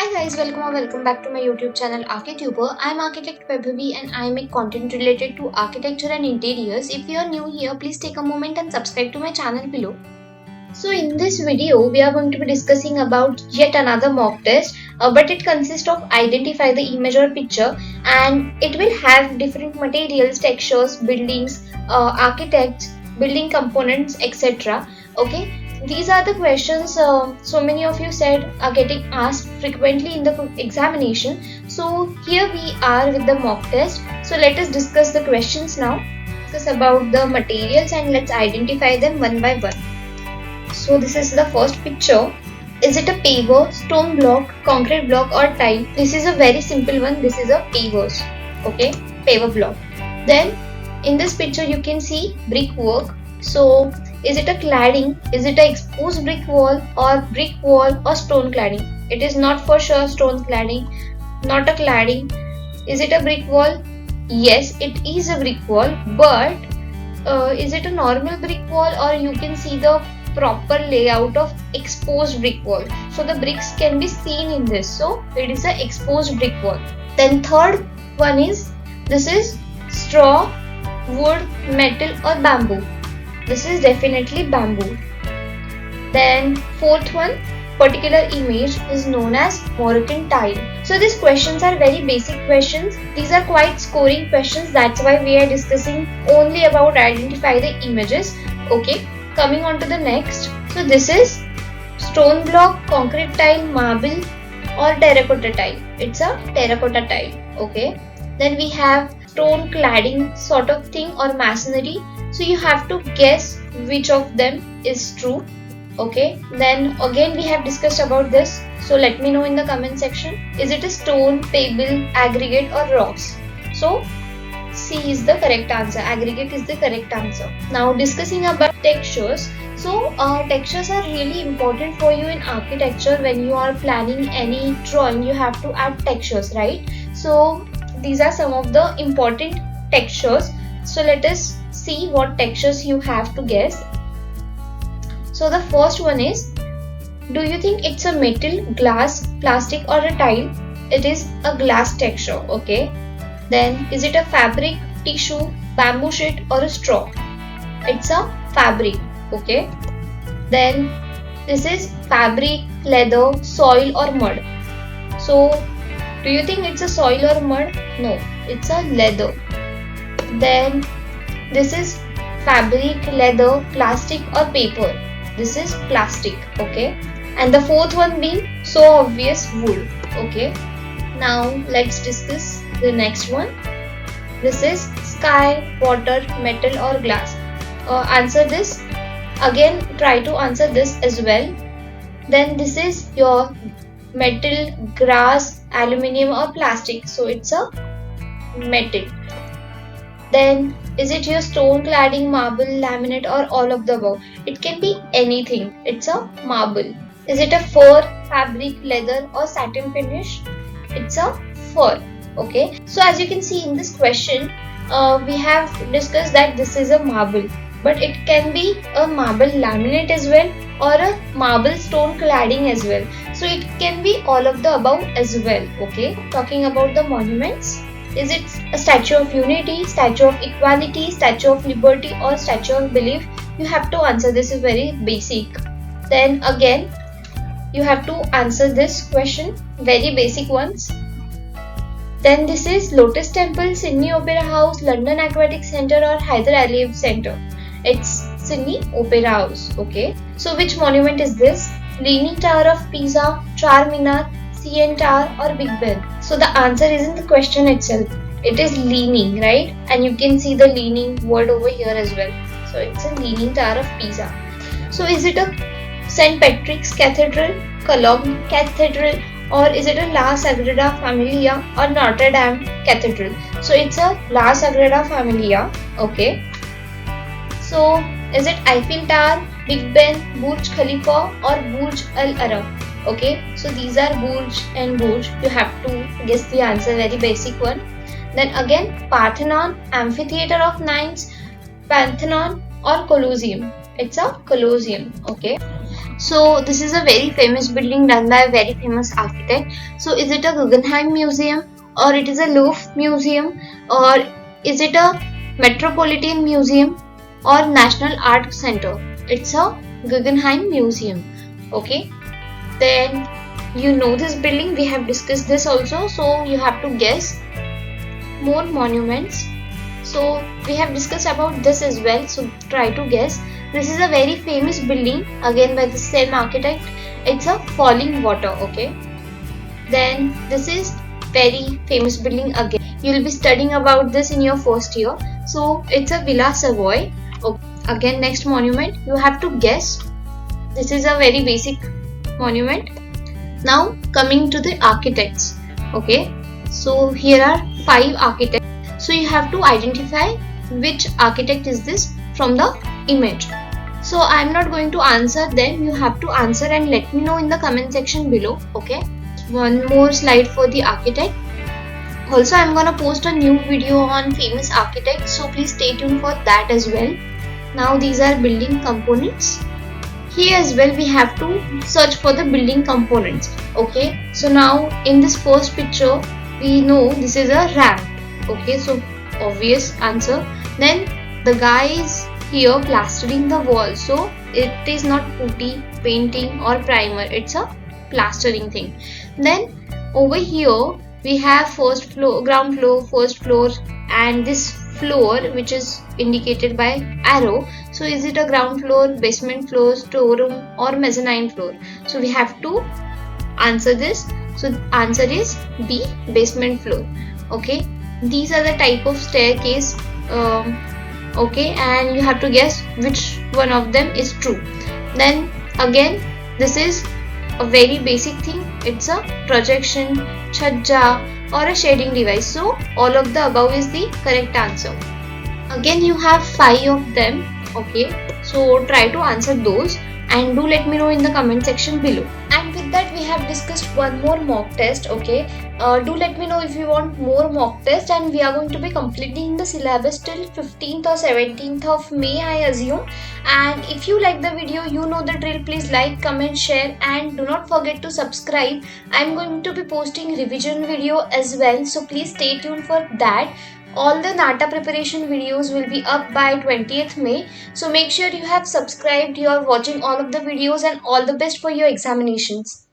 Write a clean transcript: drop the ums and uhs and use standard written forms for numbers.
Hi guys, welcome back to my YouTube channel Archituber. I'm architect Pavers and I make content related to architecture and interiors. If you are new here, please take a moment and subscribe to my channel below. So in this video, we are going to be discussing about yet another mock test, but it consists of identify the image or picture, and it will have different materials, textures, buildings, architects, building components, etc. Okay. These are the questions so many of you said are getting asked frequently in the examination. So here we are with the mock test. So let us discuss the questions now. Discuss about the materials and let's identify them one by one. So this is the first picture. Is it a paver, stone block, concrete block or tile? This is a very simple one. This is a pavers. Okay, paver block. Then in this picture you can see brickwork. So is it a cladding? Is it an exposed brick wall or stone cladding? It is not for sure stone cladding, not a cladding. Is it a brick wall? Yes, it is a brick wall, but is it a normal brick wall, or you can see the proper layout of exposed brick wall? So the bricks can be seen in this, so it is an exposed brick wall. Then third one is, this is straw, wood, metal or bamboo. This is definitely bamboo. Then fourth one, particular image is known as Moroccan Tile. So these questions are very basic questions. These are quite scoring questions. That's why we are discussing only about identify the images. Okay, coming on to the next. So this is stone block, concrete tile, marble or terracotta tile. It's a terracotta tile. Okay. Then we have stone cladding sort of thing or masonry. So you have to guess which of them is true. Okay, then again we have discussed about this, so let me know in the comment section. Is it a stone, pebble, aggregate or rocks? So C is the correct answer. Aggregate is the correct answer. Now discussing about textures. So textures are really important for you in architecture. When you are planning any drawing, you have to add textures, right? So these are some of the important textures. So let us see what textures you have to guess. So the first one is, do you think it's a metal, glass, plastic or a tile? It is a glass texture. Okay. Then is it a fabric, tissue, bamboo sheet or a straw? It's a fabric. Okay. Then this is fabric, leather, soil or mud. So do you think it's a soil or mud? No, it's a leather. Then this is fabric, leather, plastic or paper. This is plastic. Okay. And the fourth one being so obvious, wood. Okay. Now let's discuss the next one. This is sky, water, metal or glass. Answer this. Again try to answer this as well. Then this is your metal, grass, aluminium or plastic. So it's a metal. Then is it your stone cladding, marble, laminate or all of the above? It can be anything. It's a marble. Is it a fur, fabric, leather or satin finish? It's a fur. Okay. So as you can see in this question, we have discussed that this is a marble, but it can be a marble laminate as well or a marble stone cladding as well. So it can be all of the above as well. Okay. Talking about the monuments. Is it a Statue of Unity, Statue of Equality, Statue of Liberty or Statue of Belief? You have to answer. This is very basic. Then again, you have to answer this question. Very basic ones. Then this is Lotus Temple, Sydney Opera House, London Aquatic Centre or Hyder Aliyev Centre. It's Sydney Opera House. Okay. So which monument is this? Leaning Tower of Pisa, Charminar, CN Tower or Big Ben? So the answer is in the question itself. It is leaning, right? And you can see the leaning word over here as well. So it's a Leaning Tower of Pisa. So is it a St. Patrick's Cathedral, Cologne Cathedral or is it a La Sagrada Familia or Notre Dame Cathedral? So it's a La Sagrada Familia. Okay. So is it Eiffel Tower, Big Ben, Burj Khalifa or Burj Al Arab? Okay, so these are Burj and Burj. You have to guess the answer, very basic one. Then again, Parthenon, Amphitheater of Nines, Pantheon or Colosseum. It's a Colosseum. Okay. So this is a very famous building done by a very famous architect. So is it a Guggenheim Museum, or it is a Louvre Museum, or is it a Metropolitan Museum or National Art Center? It's a Guggenheim Museum. Okay. Then you know this building, we have discussed this also, so you have to guess more monuments. So we have discussed about this as well, so try to guess. This is a very famous building again by the same architect. It's a falling water. Okay. Then this is very famous building again. You will be studying about this in your first year. So it's a Villa Savoye. Okay. Again, next monument you have to guess. This is a very basic monument. Now coming to the architects. Okay. So here are 5 architects. So you have to identify which architect is this from the image. So I am not going to answer them. You have to answer and let me know in the comment section below. Okay. One more slide for the architect. Also, I am gonna post a new video on famous architects, so please stay tuned for that as well. Now these are building components. Here as well we have to search for the building components. Okay. So now in this first picture we know this is a ramp. Okay, so obvious answer. Then the guy is here plastering the wall, so it is not putty, painting or primer, it's a plastering thing. Then over here we have first floor, ground floor, first floor, and this floor which is indicated by arrow. So is it a ground floor, basement floor, storeroom or mezzanine floor? So we have to answer this. So answer is B, basement floor. Okay. These are the type of staircase. Okay, and you have to guess which one of them is true. Then again, this is a very basic thing. It's a projection, chhajja or a shading device. So all of the above is the correct answer. Again, you have 5 of them. Okay, so try to answer those and do let me know in the comment section below. And with that we have discussed one more mock test. Okay, do let me know if you want more mock test, and we are going to be completing the syllabus till 15th or 17th of May, I assume. And if you like the video, you know the drill, please like, comment, share, and do not forget to subscribe. I am going to be posting revision video as well, so please stay tuned for that. All the NATA preparation videos will be up by 20th May. So make sure you have subscribed, you are watching all of the videos, and all the best for your examinations.